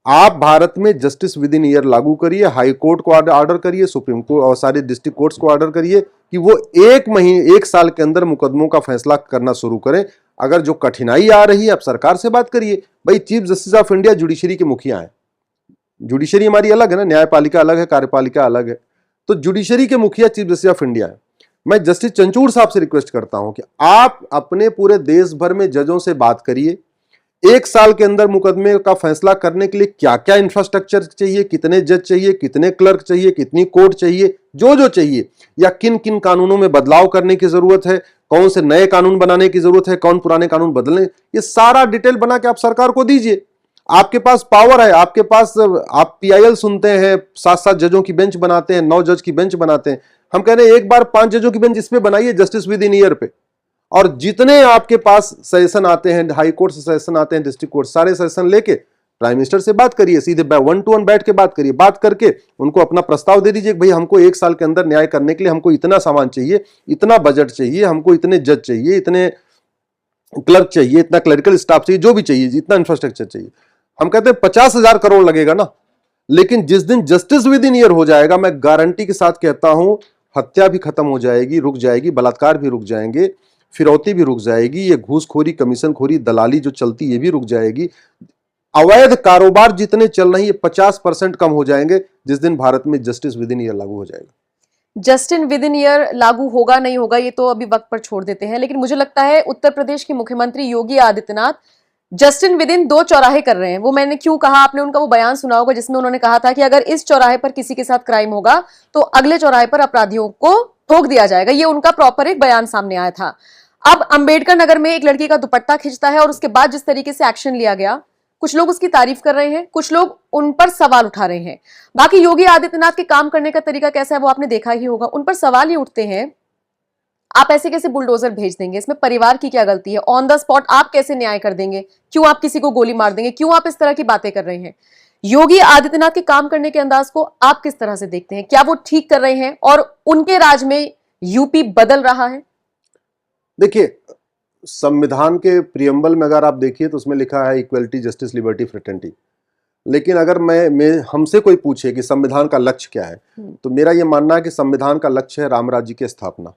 आप भारत में justice with in year लागू करिए, हाई कोर्ट को ऑर्डर करिए, सुप्रीम कोर्ट और सारे डिस्ट्रिक्ट कोर्ट्स को ऑर्डर करिए कि वो एक साल के अंदर मुकदमों का फैसला करना शुरू करें। अगर जो कठिनाई आ रही है आप सरकार से बात करिए। भाई chief justice of India judiciary के मुखिया हैं, जुडिशरी हमारी अलग है ना, न्यायपालिका अलग है, कार्यपालिका अलग है, तो जुडिशरी के मुखिया चीफ जस्टिस ऑफ इंडिया है। मैं जस्टिस चंचूड़ साहब से रिक्वेस्ट करता हूं कि आप अपने पूरे देश भर में जजों से बात करिए, एक साल के अंदर मुकदमे का फैसला करने के लिए क्या क्या इंफ्रास्ट्रक्चर चाहिए, कितने जज चाहिए, कितने क्लर्क चाहिए, कितनी कोर्ट चाहिए, जो जो चाहिए, या किन किन कानूनों में बदलाव करने की जरूरत है, कौन से नए कानून बनाने की जरूरत है, कौन पुराने कानून बदलने, ये सारा डिटेल बना के आप सरकार को दीजिए। आपके पास पावर है, आपके पास, आप पीआईएल सुनते हैं, 7-7 जजों की बेंच बनाते हैं, 9 जज की बेंच बनाते हैं। हम कह रहे हैं एक बार 5 जजों की बेंच इस पे बनाइए, जस्टिस विद इन ईयर पे, और जितने आपके पास सेशन आते हैं, हाई कोर्ट से सेशन आते हैं, डिस्ट्रिक्ट कोर्ट, सारे सेशन लेके प्राइम मिनिस्टर से बात करिए, सीधे 1-to-1 बैठ के बात करिए। बात करके उनको अपना प्रस्ताव दे दीजिए कि भाई हमको एक साल के अंदर न्याय करने के लिए हमको इतना सामान चाहिए, इतना बजट चाहिए, हमको इतने जज चाहिए, इतने क्लर्क चाहिए, इतना क्लरिकल स्टाफ चाहिए, जो भी चाहिए, इतना इंफ्रास्ट्रक्चर चाहिए। हम कहते हैं 50,000 करोड़ लगेगा ना, लेकिन जिस दिन जस्टिस विद इन ईयर हो जाएगा, मैं गारंटी के साथ कहता हूं, हत्या भी खत्म हो जाएगी, रुक जाएगी, बलात्कार भी रुक जाएंगे, फिरौती भी रुक जाएगी, ये घूसखोरी, कमीशनखोरी, दलाली जो चलती ये भी रुक जाएगी, अवैध कारोबार जितने चल रहे हैं ये 50% कम हो जाएंगे जिस दिन भारत में जस्टिस विद इन ईयर लागू हो जाएगा। जस्टिस विद इन ईयर लागू होगा नहीं होगा ये तो अभी वक्त पर छोड़ देते हैं, लेकिन मुझे लगता है उत्तर प्रदेश के मुख्यमंत्री Yogi Adityanath justice with in 2 चौराहे कर रहे हैं। वो मैंने क्यों कहा, आपने उनका वो बयान सुना होगा जिसमें उन्होंने कहा था कि अगर इस चौराहे पर किसी के साथ क्राइम होगा तो अगले चौराहे पर अपराधियों को ठोक दिया जाएगा। ये उनका प्रॉपर एक बयान सामने आया था। अब अंबेडकर नगर में एक लड़की का दुपट्टा खिंचता है और उसके बाद जिस तरीके से एक्शन लिया गया, कुछ लोग उसकी तारीफ कर रहे हैं, कुछ लोग उन पर सवाल उठा रहे हैं। बाकी योगी आदित्यनाथ के काम करने का तरीका कैसा है वो आपने देखा ही होगा। उन पर सवाल ये उठते हैं, आप ऐसे कैसे बुलडोजर भेज देंगे, इसमें परिवार की क्या गलती है, ऑन द स्पॉट आप कैसे न्याय कर देंगे, क्यों आप किसी को गोली मार देंगे, क्यों आप इस तरह की बातें कर रहे हैं। योगी आदित्यनाथ के काम करने के अंदाज को आप किस तरह से देखते हैं, क्या वो ठीक कर रहे हैं और उनके राज में यूपी बदल रहा है? देखिए, संविधान के प्रियम्बल में अगर आप देखिए तो उसमें लिखा है इक्वलिटी, जस्टिस, लिबर्टी, फ्रेटर्निटी। लेकिन अगर मैं हमसे कोई पूछे कि संविधान का लक्ष्य क्या है, तो मेरा यह मानना है कि संविधान का लक्ष्य है राम राज्य की स्थापना,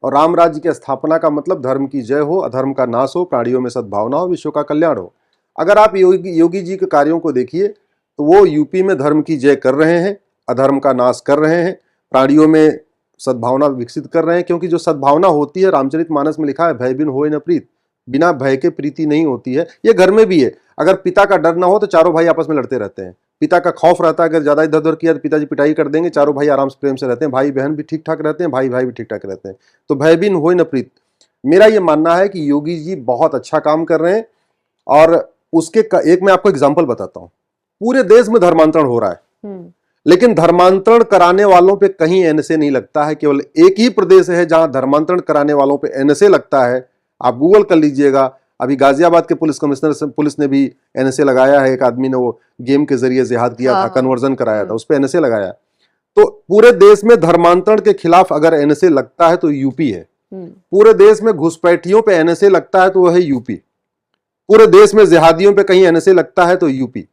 और राम राज्य की स्थापना का मतलब धर्म की जय हो, अधर्म का नाश हो, प्राणियों में सद्भावना हो, विश्व का कल्याण हो। अगर आप योगी जी के कार्यों को देखिए तो वो यूपी में धर्म की जय कर रहे हैं, अधर्म का नाश कर रहे हैं, प्राणियों में सद्भावना विकसित कर रहे हैं। क्योंकि जो सद्भावना होती है, रामचरितमानस में लिखा है, भय बिन होय न प्रीत, बिना भय के प्रीति नहीं होती है। ये घर में भी है, अगर पिता का डर ना हो तो चारों भाई आपस में लड़ते रहते हैं। पिता का खौफ रहता है, अगर ज्यादा इधर उधर किया तो पिताजी पिटाई कर देंगे, चारों भाई आराम से प्रेम से रहते हैं, भाई बहन भी ठीक ठाक रहते हैं, भाई भाई भी ठीक ठाक रहते हैं। तो भय बिन होय न प्रीत, मेरा ये मानना है कि योगी जी बहुत अच्छा काम कर रहे हैं। और उसके एक मैं आपको एग्जाम्पल बताता हूँ। पूरे देश में धर्मांतरण हो रहा है, लेकिन धर्मांतरण कराने वालों पे कहीं एनएसए नहीं लगता है। केवल एक ही प्रदेश है जहां धर्मांतरण कराने वालों पे एनएसए लगता है। आप गूगल कर लीजिएगा, अभी गाजियाबाद के पुलिस कमिश्नर से पुलिस ने भी एनएसए लगाया है। एक आदमी ने वो गेम के जरिए जिहाद किया था, कन्वर्जन कराया था, उस पर एनएसए लगाया। तो पूरे देश में धर्मांतरण के खिलाफ अगर एनएसए लगता है तो यूपी है। पूरे देश में घुसपैठियों पे एनएसए लगता है तो वह है यूपी। पूरे देश में जिहादियों पे कहीं एनएसए लगता है तो यूपी।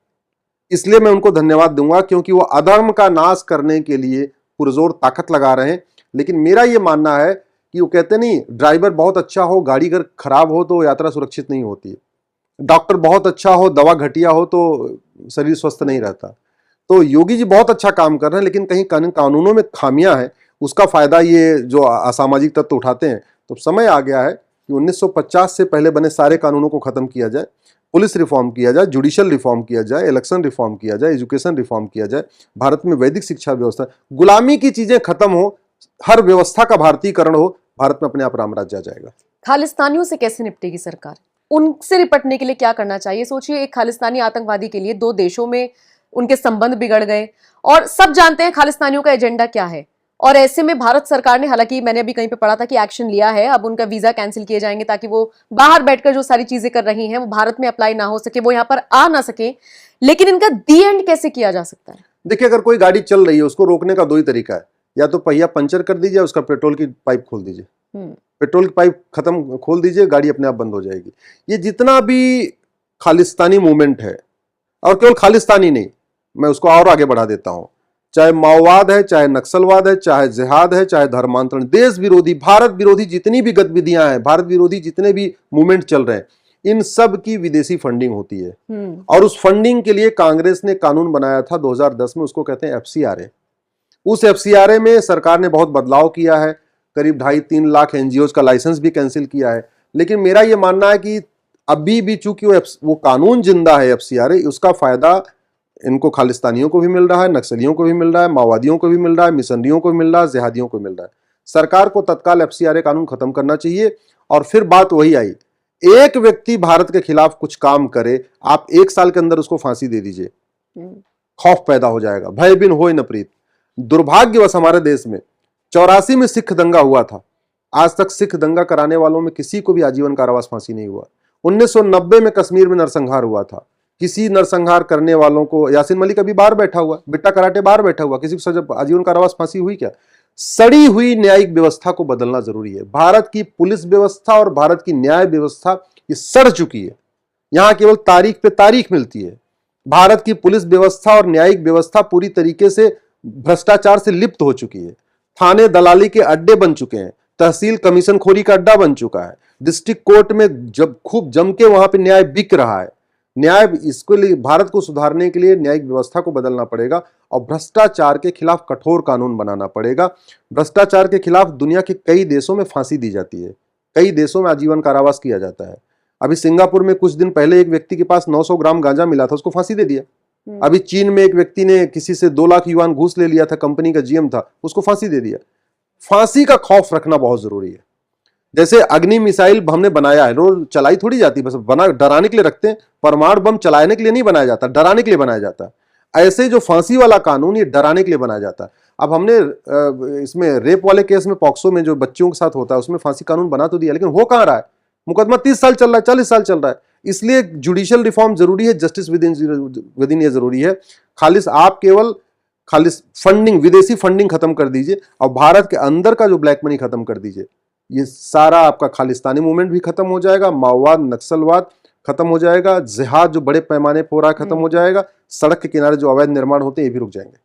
इसलिए मैं उनको धन्यवाद दूंगा, क्योंकि वो अधर्म का नाश करने के लिए पुरजोर ताकत लगा रहे हैं। लेकिन मेरा ये मानना है कि वो कहते नहीं, ड्राइवर बहुत अच्छा हो, गाड़ी अगर खराब हो तो यात्रा सुरक्षित नहीं होती है। डॉक्टर बहुत अच्छा हो, दवा घटिया हो तो शरीर स्वस्थ नहीं रहता। तो योगी जी बहुत अच्छा काम कर रहे हैं, लेकिन कहीं कानूनों में खामियां हैं, उसका फायदा ये जो असामाजिक तत्व उठाते हैं। तो समय आ गया है कि 1950 से पहले बने सारे कानूनों को खत्म किया जाए, पुलिस रिफॉर्म किया जाए, जुडिशियल रिफॉर्म किया जाए, इलेक्शन रिफॉर्म किया जाए, एजुकेशन रिफॉर्म किया जाए, भारत में वैदिक शिक्षा व्यवस्था, गुलामी की चीजें खत्म हो, हर व्यवस्था का भारतीयकरण हो, भारत में अपने आप राम राज्य आ जाएगा। खालिस्तानियों से कैसे निपटेगी सरकार? उनसे निपटने के लिए क्या करना चाहिए? सोचिए, एक खालिस्तानी आतंकवादी के लिए 2 देशों में उनके संबंध बिगड़ गए और सब जानते हैं खालिस्तानियों का एजेंडा क्या है। और ऐसे में भारत सरकार ने, हालांकि मैंने अभी कहीं पे पढ़ा था कि एक्शन लिया है, अब उनका वीजा कैंसिल किए जाएंगे ताकि वो बाहर बैठकर जो सारी चीजें कर रही हैं वो भारत में अप्लाई ना हो सके, वो यहाँ पर आ ना सके। लेकिन इनका दी एंड कैसे किया जा सकता है? देखिए, अगर कोई गाड़ी चल रही है उसको रोकने का 2 ही तरीका है, या तो पहिया पंचर कर दीजिए, उसका पेट्रोल की पाइप खोल दीजिए, पेट्रोल की पाइप खत्म खोल दीजिए, गाड़ी अपने आप बंद हो जाएगी। ये जितना भी खालिस्तानी मूवमेंट है, और केवल खालिस्तानी नहीं, मैं उसको और आगे बढ़ा देता हूं, चाहे माओवाद है, चाहे नक्सलवाद है, चाहे जिहाद है, चाहे धर्मांतरण, देश विरोधी, भारत विरोधी जितनी भी गतिविधियां हैं, भारत विरोधी जितने भी मूवमेंट चल रहे हैं, इन सब की विदेशी फंडिंग होती है। और उस फंडिंग के लिए कांग्रेस ने कानून बनाया था 2010 में, उसको कहते हैं एफसीआरए। उस एफसीआरए में सरकार ने बहुत बदलाव किया है, करीब 2.5-3 लाख एनजीओज का लाइसेंस भी कैंसिल किया है। लेकिन मेरा यह मानना है कि अभी भी चूंकि वो कानून जिंदा है एफसीआरए, उसका फायदा इनको खालिस्तानियों को भी मिल रहा है, नक्सलियों को भी मिल रहा है, माओवादियों को भी मिल रहा है, मिशनरियों को भी मिल रहा है, जिहादियों को मिल रहा है। सरकार को तत्काल एफसीआरए कानून खत्म करना चाहिए। और फिर बात वही आई, एक व्यक्ति भारत के खिलाफ कुछ काम करे, आप 1 साल के अंदर उसको फांसी दे दीजिए, खौफ पैदा हो जाएगा, भय बिन होय न प्रीत। दुर्भाग्यवश हमारे देश में 84 में सिख दंगा हुआ था, आज तक सिख दंगा कराने वालों में किसी को भी आजीवन कारावास फांसी नहीं हुआ। 1990 में कश्मीर में नरसंहार हुआ था, किसी नरसंहार करने वालों को, यासीन मलिक अभी बाहर बैठा हुआ, बिट्टा कराटे बाहर बैठा हुआ, किसी को सजा आजीवन कारावास फांसी हुई क्या? सड़ी हुई न्यायिक व्यवस्था को बदलना जरूरी है। भारत की पुलिस व्यवस्था और भारत की न्याय व्यवस्था ये सड़ चुकी है, यहां केवल तारीख पे तारीख मिलती है। भारत की पुलिस व्यवस्था और न्यायिक व्यवस्था पूरी तरीके से भ्रष्टाचार से लिप्त हो चुकी है। थाने दलाली के अड्डे बन चुके हैं, तहसील कमीशन खोरी का अड्डा बन चुका है, डिस्ट्रिक्ट कोर्ट में जब खूब जम के वहां पे न्याय बिक रहा है। न्याय, इसके लिए भारत को सुधारने के लिए न्यायिक व्यवस्था को बदलना पड़ेगा और भ्रष्टाचार के खिलाफ कठोर कानून बनाना पड़ेगा। भ्रष्टाचार के खिलाफ दुनिया के कई देशों में फांसी दी जाती है, कई देशों में आजीवन कारावास किया जाता है। अभी सिंगापुर में कुछ दिन पहले एक व्यक्ति के पास 900 ग्राम गांजा मिला था, उसको फांसी दे दिया। अभी चीन में एक व्यक्ति ने किसी से 2 लाख युआन घूस ले लिया था, कंपनी का जीएम था, उसको फांसी दे दिया। फांसी का खौफ रखना बहुत जरूरी है। जैसे अग्नि मिसाइल हमने बनाया है, रोज चलाई थोड़ी जाती, बस बना डराने के लिए रखते हैं। परमाणु बम चलाने के लिए नहीं बनाया जाता, डराने के लिए बनाया जाता है। ऐसे जो फांसी वाला कानून, ये डराने के लिए बनाया जाता है। अब हमने इसमें रेप वाले केस में, पॉक्सो में जो बच्चियों के साथ होता है, उसमें फांसी कानून बना तो दिया, लेकिन हो कहां रहा है? मुकदमा 30 साल चल रहा है, 40 साल चल रहा है। इसलिए जुडिशियल रिफॉर्म जरूरी है, जस्टिस विद इन ये जरूरी है। आप केवल खालिस फंडिंग, विदेशी फंडिंग खत्म कर दीजिए और भारत के अंदर का जो ब्लैक मनी खत्म कर दीजिए। ये सारा आपका खालिस्तानी मूवमेंट भी खत्म हो जाएगा, माओवाद नक्सलवाद खत्म हो जाएगा, जिहाद जो बड़े पैमाने पर हो रहा है खत्म हो जाएगा, सड़क के किनारे जो अवैध निर्माण होते हैं ये भी रुक जाएंगे।